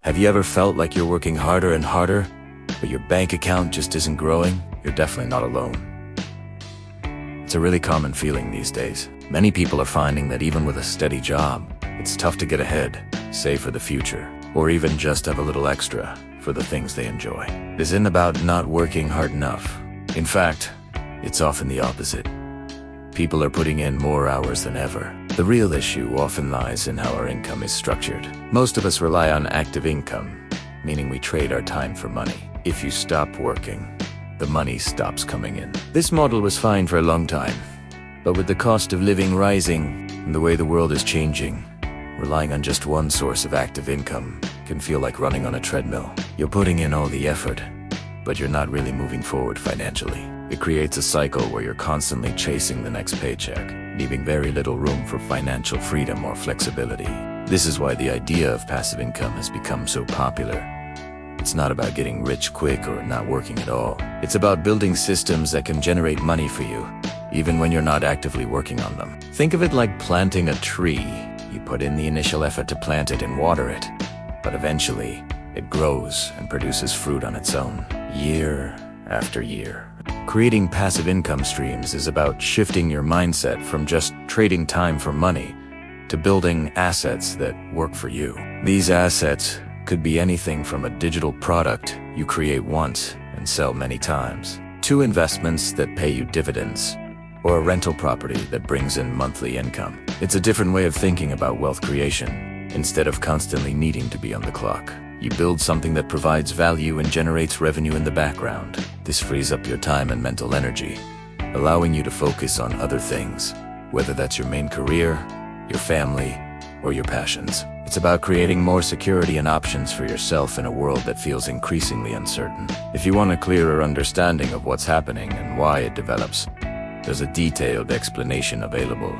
Have you ever felt like you're working harder and harder, but your bank account just isn't growing? You're definitely not alone. It's a really common feeling these days. Many people are finding that even with a steady job, it's tough to get ahead, save for the future, or even just have a little extra for the things they enjoy. This isn't about not working hard enough. In fact, it's often the opposite. People are putting in more hours than ever. The real issue often lies in how our income is structured. Most of us rely on active income, meaning we trade our time for money. If you stop working, the money stops coming in. This model was fine for a long time, but with the cost of living rising and the way the world is changing, relying on just one source of active income can feel like running on a treadmill. You're putting in all the effort, but you're not really moving forward financially. It creates a cycle where you're constantly chasing the next paycheck, leaving very little room for financial freedom or flexibility. This is why the idea of passive income has become so popular. It's not about getting rich quick or not working at all. It's about building systems that can generate money for you, even when you're not actively working on them. Think of it like planting a tree. You put in the initial effort to plant it and water it, but eventually it grows and produces fruit on its own, year after year. Creating passive income streams is about shifting your mindset from just trading time for money to building assets that work for you. These assets could be anything from a digital product you create once and sell many times, to investments that pay you dividends, or a rental property that brings in monthly income. It's a different way of thinking about wealth creation. Instead of constantly needing to be on the clock, you build something that provides value and generates revenue in the background. This frees up your time and mental energy, allowing you to focus on other things, whether that's your main career, your family, or your passions. It's about creating more security and options for yourself in a world that feels increasingly uncertain. If you want a clearer understanding of what's happening and why it develops, there's a detailed explanation available.